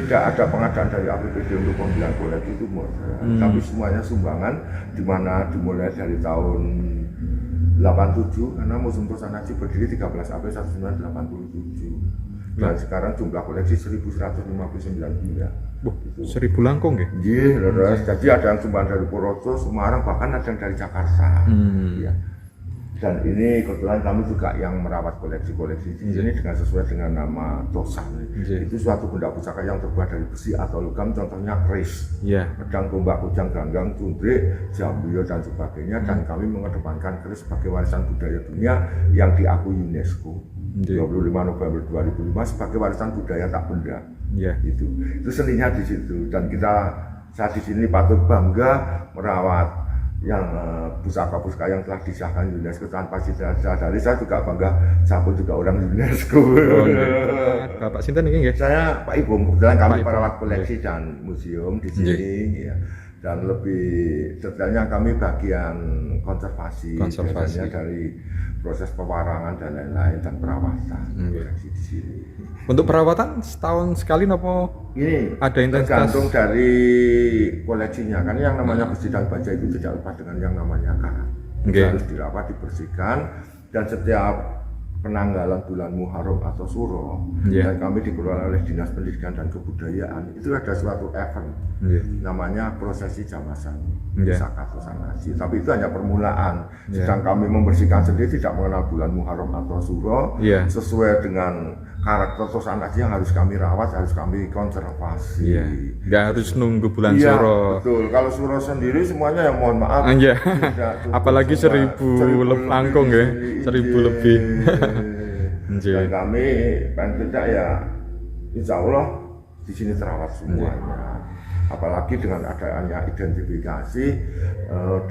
tidak ada pengadaan dari APBD untuk pembelian koleksi itu, tapi semuanya sumbangan, di mana dimulai dari tahun 87 karena Museum Pusaka Haji berdiri 13 April 1987 dan sekarang jumlah koleksi 1159 benda. 1000 langkung ya? Iya, jadi ada yang sumbangan dari Purworejo, Semarang, bahkan ada yang dari Jakarta. Ya. Dan ini kebetulan kami juga yang merawat koleksi-koleksi di sini dengan sesuai dengan nama Tosan. Itu suatu benda pusaka yang terbuat dari besi atau logam, contohnya keris, pedang, tombak, kujang, ganggang, cundrik, jambiyo dan sebagainya. Dan kami mengedepankan keris sebagai warisan budaya dunia yang diakui UNESCO 25 November 2005 sebagai warisan budaya tak benda. Itu seninya di situ, dan saya di sini patut bangga merawat yang pusaka-pusaka yang telah disahkan UNESCO tanpa disadari. Saya juga bangga, saya pun juga orang UNESCO. Bapak sinten ini nggih? Saya Pak Ibu, kebetulan kami perawat koleksi dan museum di sini, ya. Dan lebih detailnya kami bagian konservasi. Dari proses pewarangan dan lain-lain dan perawatan koleksi di sini. Untuk perawatan setahun sekali nopo? Ini ada intensitas? Tergantung dari koleksinya, kan yang namanya besi dan baja itu tidak lepas dengan yang namanya karat. Harus dirawat, dibersihkan, dan setiap penanggalan bulan Muharram atau Suro dan kami dikelola oleh Dinas Pendidikan dan Kebudayaan, itu ada suatu event namanya prosesi jamasan pusaka Tosan Haji, tapi itu hanya permulaan. Sedang kami membersihkan sendiri, tidak mengenal bulan Muharram atau Suro, sesuai dengan karakter Tosan Haji yang harus kami rawat, harus kami konservasi. Nggak harus nunggu bulan Suro. Betul. Kalau Suro sendiri semuanya yang mohon maaf. Apalagi 1000 langkung ya, 1000 lebih. Dan kami pengen tidak ya, insya Allah di sini terawat semuanya. Apalagi dengan adanya identifikasi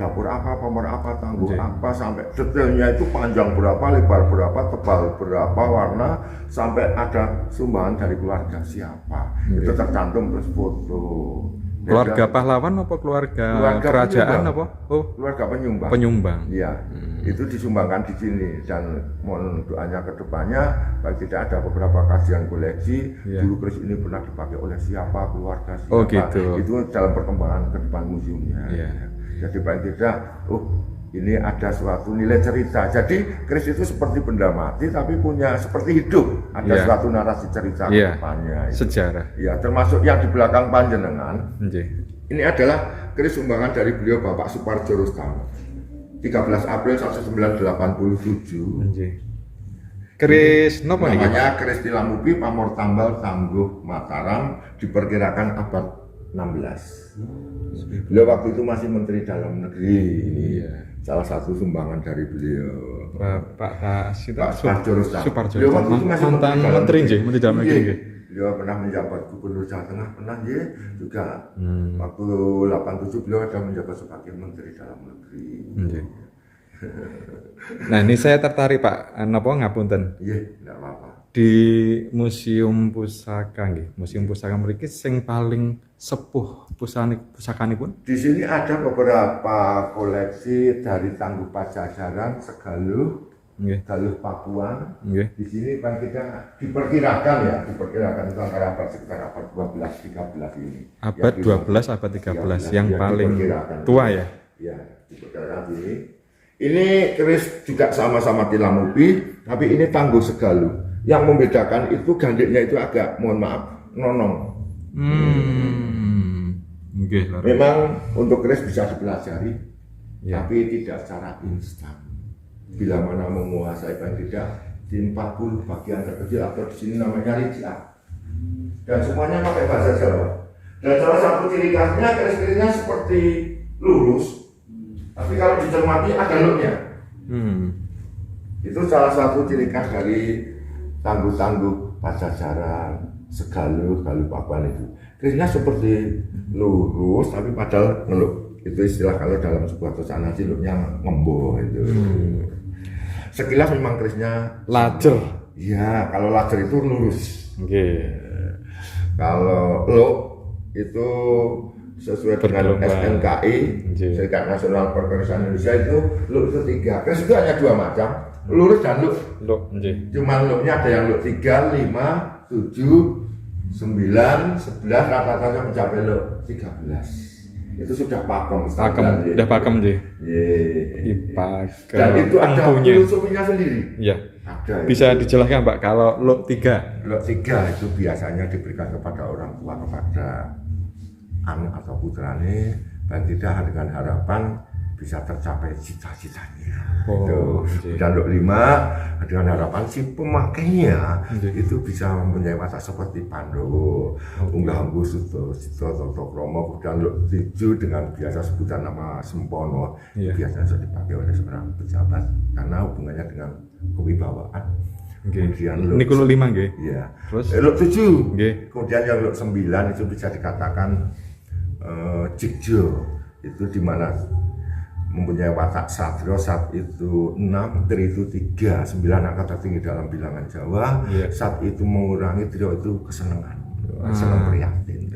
dapur apa, kamar apa, tangguh apa, sampai detailnya itu panjang berapa, lebar berapa, tebal berapa, warna, sampai ada sumbangan dari keluarga siapa. Itu tercantum, terus foto. Keluarga pahlawan apa keluarga kerajaan penyumbang. apa? Oh, keluarga penyumbang. Penyumbang. Iya. Itu disumbangkan di sini, dan mohon doanya ke depannya, baik tidak ada beberapa kajian koleksi, dulu keris ini pernah dipakai oleh siapa, keluarga siapa. Oh, gitu. Itu dalam perkembangan ke depan museumnya. Jadi paling tidak, ini ada suatu nilai cerita. Jadi keris itu seperti benda mati tapi punya seperti hidup. Ada suatu narasi cerita ke depannya. Sejarah. Ya, termasuk yang di belakang panjenengan. Ini adalah keris sumbangan dari beliau Bapak Suparjo Rustam. 13 April 1987. Keris nopo nih? Namanya keris Tilamupi Pamor Tambal Tangguh Mataram, diperkirakan abad 16. Beliau waktu itu masih Menteri Dalam Negeri. Salah satu sumbangan dari beliau. Pak Suparjo Rustam. Beliau waktu itu masih mantan Menteri Dalam Negeri. Beliau pernah menjabat Gubernur Jawa Tengah, pernah juga. Waktu 87 beliau ada menjabat sebagai Menteri Dalam Negeri. Nah, ini saya tertarik Pak, napa ngapunten? Tidak apa-apa. Di Museum Pusaka Museum Pusaka mriki sing paling sepuh pusakanipun? Di sini ada beberapa koleksi dari Tangguh Pajajaran, Segaluh, Galuh Pakuan. Di sini kan kita diperkirakan itu antara sekitar abad 12-13 ini. Abad 12, abad 13 yang paling tua ya? Ya, diperkirakan ini. Ini keris juga sama-sama Tilamupi, tapi ini Tangguh Segaluh. Yang membedakan itu gandiknya itu agak, mohon maaf, nonong. Memang untuk keris bisa dipelajari, tapi tidak secara instan. Bila mana menguasai paling tidak di 40 bagian terkecil, atau di sini namanya rijiah, dan semuanya pakai bahasa Jawa. Dan salah satu ciri khasnya keris-kerisnya seperti lurus, tapi kalau dicermati ada luknya. Itu salah satu ciri khas dari Tangguh-tangguh Pajajaran, Segaluh, Galuh Pakuan itu. Kerisnya seperti lurus, tapi padahal ngeluk. Itu istilah kalau dalam sebuah Tosan Haji, luknya ngemboh itu. Sekilas memang kerisnya lajer. Iya, kalau lajer itu lurus. Kalau luk itu sesuai dengan SNKI, Serikat Nasional Perkerisan Indonesia, itu luk itu 3. Keris itu hanya 2 macam, lurus dan luk. Cuma luknya ada yang luk 3, 5, 7, 9, 11 rata-rata mencapai 13. Itu sudah pakem. Udah pakem sih. Dan itu ada filosofinya sendiri. Iya. Ada. Bisa dijelaskan Pak kalau lot 3? Lot 3 itu biasanya diberikan kepada orang tua, kepada anak atau putranya, dan tidak dengan harapan bisa tercapai cita-citanya. Dan lot 5 dengan harapan si pemakainya itu bisa mempunyai watak seperti Pandowo, Unggah-Ungguh, Suto, Toto Kromo. Dan lot 7 dengan biasa sebutan nama Sempono, biasanya sudah dipakai oleh seorang pejabat karena hubungannya dengan kewibawaan. Kemudian ini lot 5 nggih. Iya. Terus lot 7. Nggih. Kemudian yang lot 9 itu bisa dikatakan Jigjo, itu di mana mempunyai watak satrio, sat itu 6, tri itu 3, 9 angka tertinggi dalam bilangan Jawa. Sat itu mengurangi, trio itu kesenangan, senang prihatin.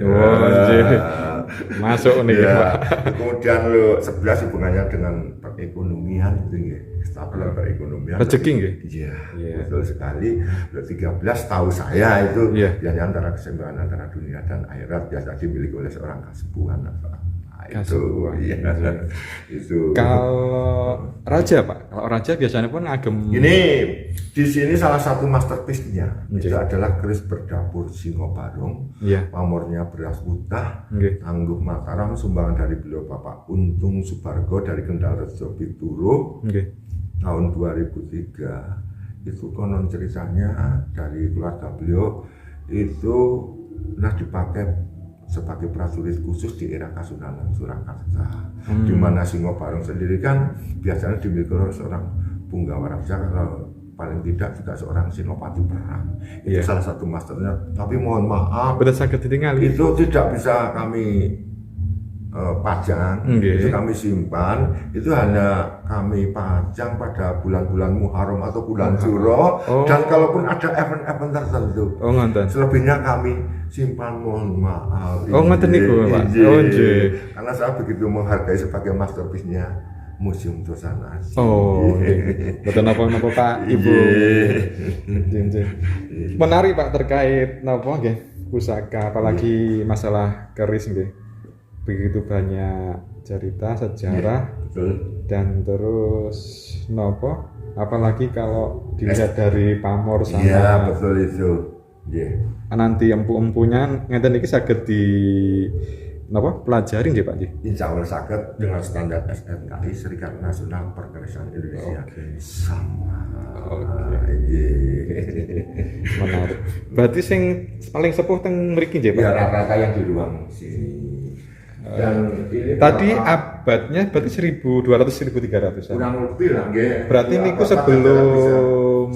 Masuk nih Pak. Kemudian lo 11 hubungannya dengan perekonomian itu ya, kestabilan perekonomian. Rezeki nggih. Iya, betul sekali. Lo 13 tahu saya itu biasanya antara keseimbangan antara dunia dan akhirat, biasa dimiliki oleh seorang kasepuhan apa. Itu. Kalau raja Pak, kalau raja biasanya pun ngagem. Ini di sini salah satu masterpiece-nya itu adalah keris berdapur Singobarong. Pamornya beras utah, Tangguh Mataram, sumbangan dari beliau Bapak Untung Subargo dari Kendal Rejo Pituro tahun 2003. Itu konon ceritanya dari keluarga beliau itu dipakai sebagai prajurit khusus di era Kasunanan Surakarta, di mana Singobarong sendiri kan biasanya dimiliki oleh seorang punggawa raja, kalau paling tidak juga seorang senopati perang. Itu salah satu masternya. Tapi mohon maaf, itu tidak bisa kami pajang, itu kami simpan, itu hanya kami pajang pada bulan-bulan Muharram atau bulan Suro, dan kalaupun ada event-event tertentu, selebihnya kami simpan, mohon maaf. Ngoten niku Pak. Karena saya begitu menghargai sebagai masterpiece-nya Museum Tosana. Betul napa Pak Ibu. Menarik Pak terkait napa nggih pusaka, apalagi masalah keris nggih. Begitu banyak cerita sejarah dan terus nopo, apalagi kalau dilihat dari pamor sama betul itu nanti empu-empunya ngeten iki saged di nopo pelajari nggih Pak nggih. Insya Allah saged dengan standar SNKI, Serikat Nasional Perkerisan Indonesia. Sama. Menarik. Berarti sing paling sepuh teng mriki nggih Pak? Ya rata-rata yang di ruang sini. Dan ini tadi abadnya berarti 1200-1300 kurang lebih lah nggih. Berarti niku sebelum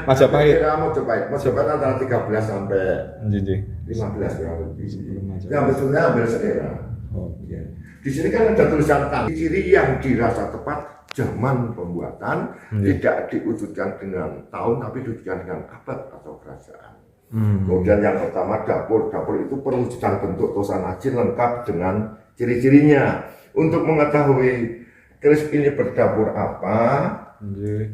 Majapahit. Majapahit antara 13 sampai 15 kurang lebih. Ya betulnya hampir seera. Di sini kan ada tulisan ciri yang dirasa tepat zaman pembuatan, tidak diwujudkan dengan tahun tapi diwujudkan dengan abad atau kerajaan. Kemudian yang pertama dapur itu perwujudan bentuk tosanajin lengkap dengan ciri-cirinya. Untuk mengetahui keris ini berdapur apa,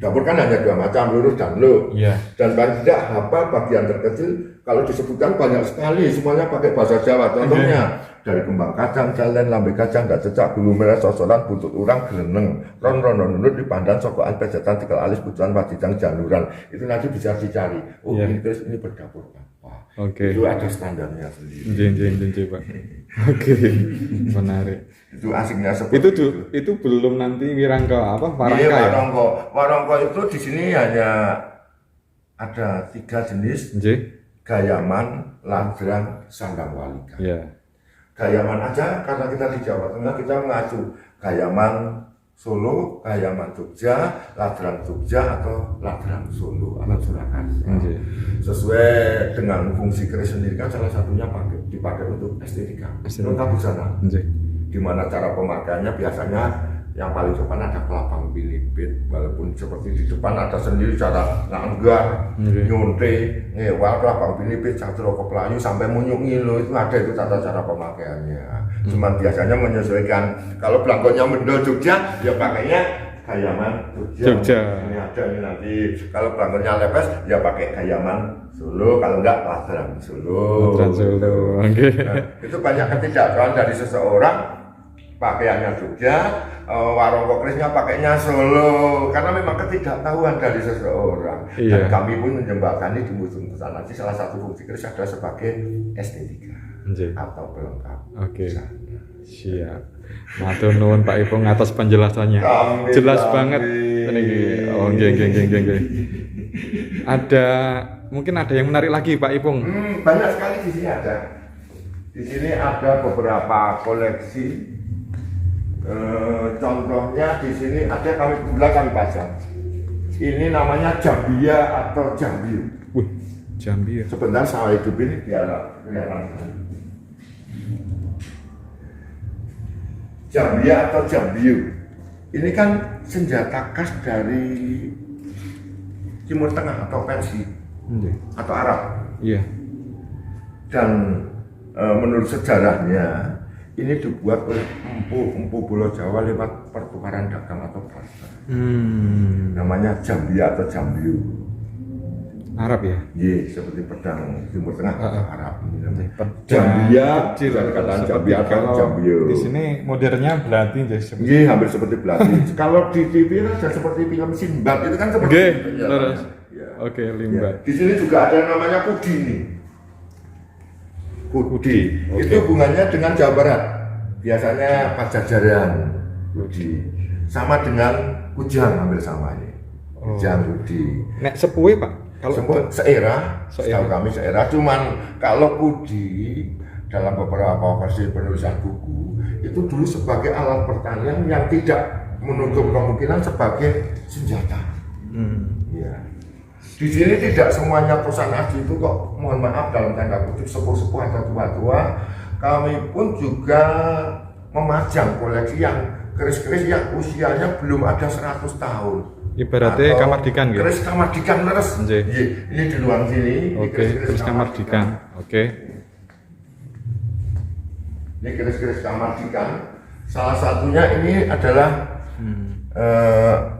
dapur kan hanya 2 macam, lurus dan low. Dan paling tidak hafal bagian terkecil, kalau disebutkan banyak sekali, semuanya pakai bahasa Jawa. Contohnya dari kembang kacang, jalen, lambe kacang, dan cecak, bulu merah, sosoran, buntut urang, geleneng, ron, nunut, dipandan, sokokan, pejetan, tikal alis, butuan, wajidang, januran. Itu nanti bisa dicari. Ini keris ini berdapur apa? Itu ada standarnya sendiri. Pak. Menarik. Itu asiknya seperti itu belum nanti Wirangka apa? Warangka itu di sini hanya ada 3 jenis. Gayaman, Ladrang, Sandang Walika. Gayaman aja karena kita di Jawa Tengah, kita mengacu Gayaman Solo, Gayaman Jogja, Ladrang Jogja atau Ladrang Solo atau Surakarta. Sesuai dengan fungsi keris sendiri kan salah satunya dipakai untuk estetika. Lengkap busana. Di mana cara pemakaiannya biasanya yang paling depan ada kelapang pilipit, walaupun seperti di depan ada sendiri cara nganggar, nyonte, ngewal, kelapang pilipit, catro keplayu sampai munyuk ngilu, itu ada itu tata cara pemakaiannya. Cuman biasanya menyesuaikan, kalau belangkonya mendol Jogja ya pakainya Gayaman Jogja. Ini ada ini nanti kalau belangkonnya lepes ya pakai Gayaman Solo, kalau enggak Ladran Solo. Ladran Solo. Oke. Nah, itu banyak ketidaktahuan dari seseorang, pakaiannya Jogja, warung kokrisnya pakainya Solo, karena memang ketidaktahuan dari seseorang. Iya. Dan kami pun menjembatani di Museum Kesanaji salah satu fungsi keris adalah sebagai estetika atau pelengkap. Oke. Siap. Matur nuwun Pak Ipung atas penjelasannya. Jelas banget. Oh, nggih. Mungkin ada yang menarik lagi Pak Ipung. Banyak sekali di sini ada. Di sini ada beberapa koleksi. Contohnya di sini ada kami pasang. Ini namanya Jambia atau Jambiu. Wih, Jambiu. Sebentar saya hidup ini kelihatan. Jambia atau Jambiu. Ini kan senjata khas dari Timur Tengah atau Persia atau Arab. Iya. Dan menurut sejarahnya ini dibuat oleh empu Pulau Jawa lewat pertukaran dagang atau barter. Namanya Jambia atau Jambiu. Arab ya? Iya, seperti pedang Timur Tengah atau Arab. Jambia, katakan Jambia atau Jambiu. Di sini modernnya belati jadi seperti. Iya, hampir seperti belati. Kalau di TV ada seperti film Sinbad itu kan seperti. Terus. Oke, limbat. Di sini juga ada namanya Kudi nih. Kudi. Itu hubungannya dengan Jawa Barat. Biasanya Pajajaran. Kudi. Sama dengan Kujang, hampir sama ini. Kujang Kudi. Nek sepuhe Pak. Kalau seera, setahu kami seera. Cuman kalau Kudi dalam beberapa versi penulisan buku itu dulu sebagai alat pertanian yang tidak menutup kemungkinan sebagai senjata. Ya. Di sini tidak semuanya perusahaan aji itu kok, mohon maaf dalam tanda kutip sepuh-sepuh atau tua-tua. Kami pun juga memajang koleksi yang keris-keris yang usianya belum ada 100 tahun. Ibaratnya Kamardikan gitu. Keris Kamardikan leres. Ini di luar sini. Oke, keris Kamardikan. Oke. Ini keris-keris Kamardikan. Salah satunya ini adalah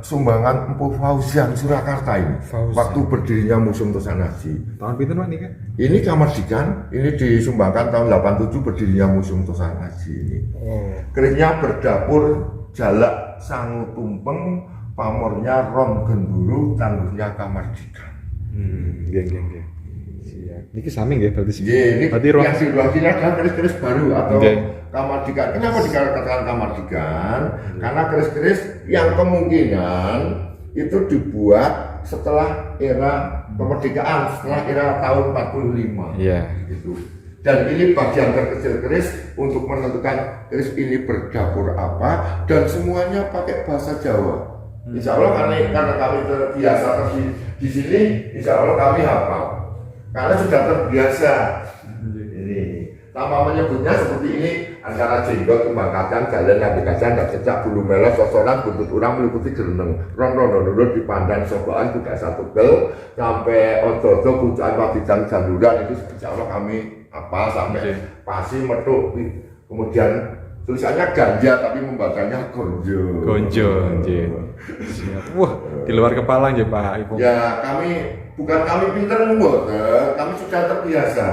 sumbangan Empu Fauzian Surakarta ini. Waktu berdirinya Museum Tosanaji. Tahun pinten Pak nika? Ini Kamardikan, ini disumbangkan tahun 87 berdirinya Museum Tosanaji ini. Kerisnya berdapur jalak sangu tumpeng, pamornya rom genduru, tangguhnya Kamardikan. Geng. Siap. Niki sami nggih berarti. Ini berarti yang di luar sini adalah keris-keris baru atau Kamardikan. Kenapa dikatakan Kamardikan? Karena keris-keris yang kemungkinan itu dibuat setelah era kemerdekaan, setelah era tahun 45. Iya. Gitu. Dan ini bagian terkecil keris untuk menentukan keris ini berdapur apa, dan semuanya pakai bahasa Jawa. Insya Allah karena kami terbiasa di sini, insya Allah kami hafal. Karena sudah terbiasa. Ini nama menyebutnya seperti ini: antara jenggot, kembang kacang, jalan, nabi kacang, nggak cecak, bulu melos, sosoran, buntut urang meliputi gereneng, ron dipandang sogoan, kuda satu gel, sampai odo-odo, bujuan, wabidang, janduran. Itu insya Allah kami hafal sampai pasti metuk. Kemudian tulisannya ganja tapi membacanya gonjo. Siap. Wah, di luar kepala aja Pak Ipung. Ya, bukan kami pinter kami sudah terbiasa.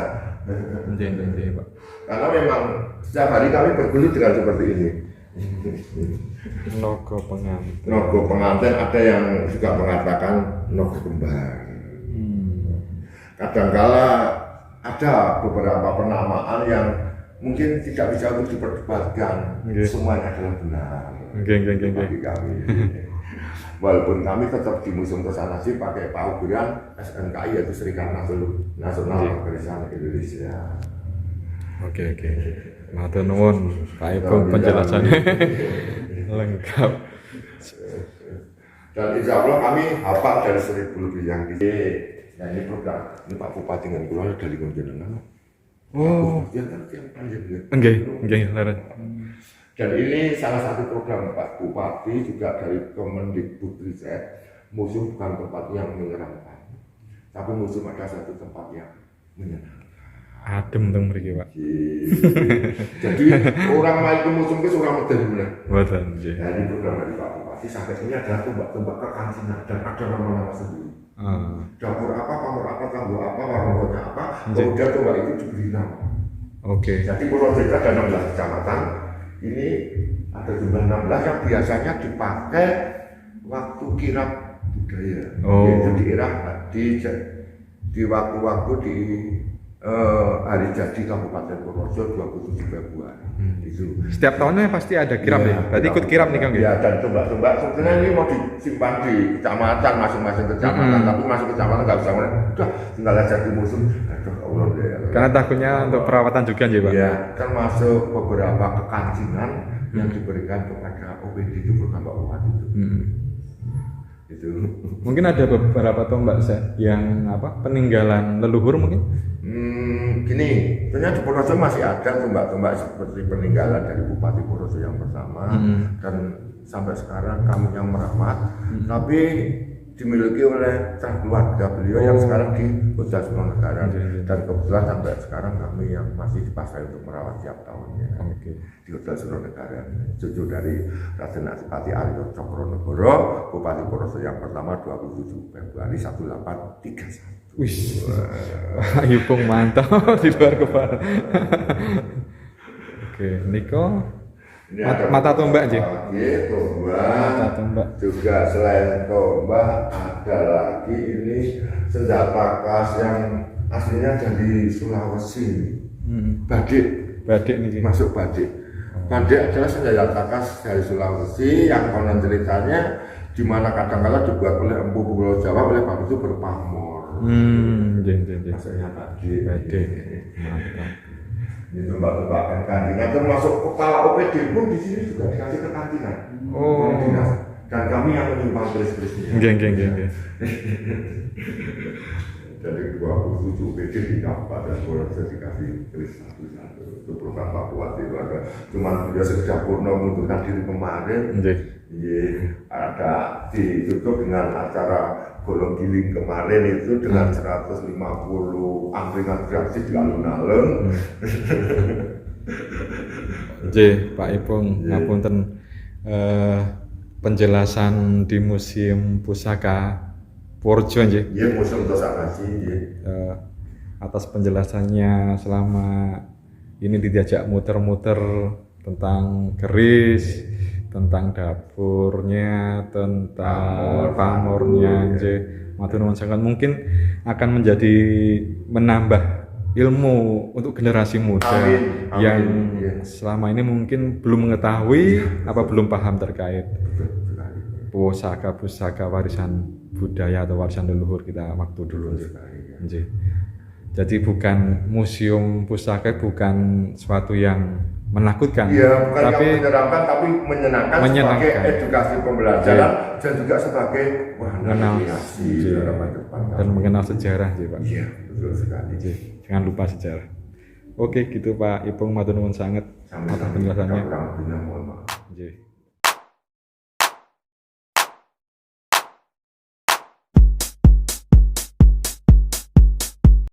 Pak. Karena memang setiap hari kami berkulit dengan seperti ini. Nogo pengantin. Nogo pengantin, ada yang juga mengatakan nogo kembar. Kadangkala ada beberapa penamaan yang mungkin tidak bisa untuk diperdebatkan. Semuanya adalah benar. Bagi kami. Walaupun kami tetap di Museum Tosanaji pakai paugeran SNKI, yaitu Serikat Nasional Perkerisan Indonesia. Oke. Matur nuwun Pak Ipung penjelasannya lengkap. Dan insya Allah kami hafal dari 1000 lebih yang di sini. Nah, ini program ini Pak Bupati dengan Kulon dari Konjenengan. Dia kan yang panjang. Enggak, leren. Dan ini salah satu program Pak Bupati juga dari Kemendikbudristek. Museum bukan tempat yang menyeramkan, tapi museum ada satu tempat yang menyenangkan. adem teng mriki, Pak. Jadi orang main ke museum itu orang medeni benar. Mboten nggih. Nah, ini program dari Pak Bupati sampai ini ada tombak-tombak kekansinan dan ada nama-nama sendiri. Dapur apa, kamar apa, tangguh apa, warung-warungnya apa, kemudian tombak itu diberi nama. Oke. Jadi Purworejo ada 16 kecamatan. Ini ada jumlah 16 yang biasanya dipakai waktu kirap budaya. Jadi kirap di waktu-waktu di hari jadi Kabupaten Purworejo 27 Februari. Itu. Setiap tahunnya pasti ada kirap ya. Berarti ikut kirap nih Kang. Ya, dan tombak-tombak sebenarnya ini mau disimpan di kecamatan masing-masing kecamatan, tapi masuk kecamatan nggak bisa, udah tinggal aja di museum. Aduh, Allah ya. Karena takutnya untuk perawatan juga ya, Pak. Iya, kan masuk beberapa kekancingan yang diberikan kepada OPD itu program Pak Bupati itu. Itu. Mungkin ada beberapa tombak yang peninggalan leluhur mungkin. Gini, sebenarnya di Purworejo masih ada tombak-tombak seperti peninggalan dari Bupati Purworejo yang pertama dan sampai sekarang kami yang merawat, tapi dimiliki oleh keluarga beliau yang sekarang di Hotel Suronegara dan kebetulan sampai sekarang kami yang masih dipasai untuk merawat tiap tahunnya di Hotel Suronegara. Cucu dari Raden Adipati Aryo Cokronegoro, Bupati Purworejo yang pertama 27 Februari 1831. Wih, Ipung mantap di luar kepala. Oke, Niko. Mata tombak aja. Mata tombak. Juga selain tombak ada lagi ini senjata khas yang aslinya dari Sulawesi. Badik nih. Masuk badik. Badik adalah senjata khas dari Sulawesi yang konon ceritanya di mana kadang-kala dibuat oleh Empu Pulau Jawa oleh bambu itu berpamor. Maksudnya badik. Mantap. Ini tombak-tombakan kantingan termasuk kepala OPD pun di sini juga dikasih ke kantingan. Dan kami yang menyimpan keris-kerisnya. Dari 27 OPD di Kabupaten Purworejo dikasih keris satu-satu. Itu program Pak Bupati itu ada. Cuman dia sekedar purno mengundurkan diri kemarin. Ada ditutup dengan acara golong giling kemarin itu dengan 150 angkringan gratis di alun-alun. Pak Ipung, ngapunten penjelasan di Museum Pusaka Purworejo nggih. Museum Pusaka sih. Atas penjelasannya selama ini diajak muter-muter tentang keris, tentang dapurnya, tentang pamornya, matur nuwun sangat, mungkin akan menjadi menambah ilmu untuk generasi muda yang selama ini mungkin belum mengetahui belum paham terkait pusaka warisan budaya atau warisan leluhur kita waktu dulu. Jadi bukan museum pusaka, bukan suatu yang menakutkan, bukan tapi yang menyeramkan, tapi menyenangkan. Sebagai edukasi pembelajaran dan juga sebagai mengenal dan mengenal sejarah, Pak. Iya, betul sekali. Jangan lupa sejarah. Oke, gitu Pak Ipung, matur nuwun sangat atas penjelasannya. Mohon maaf.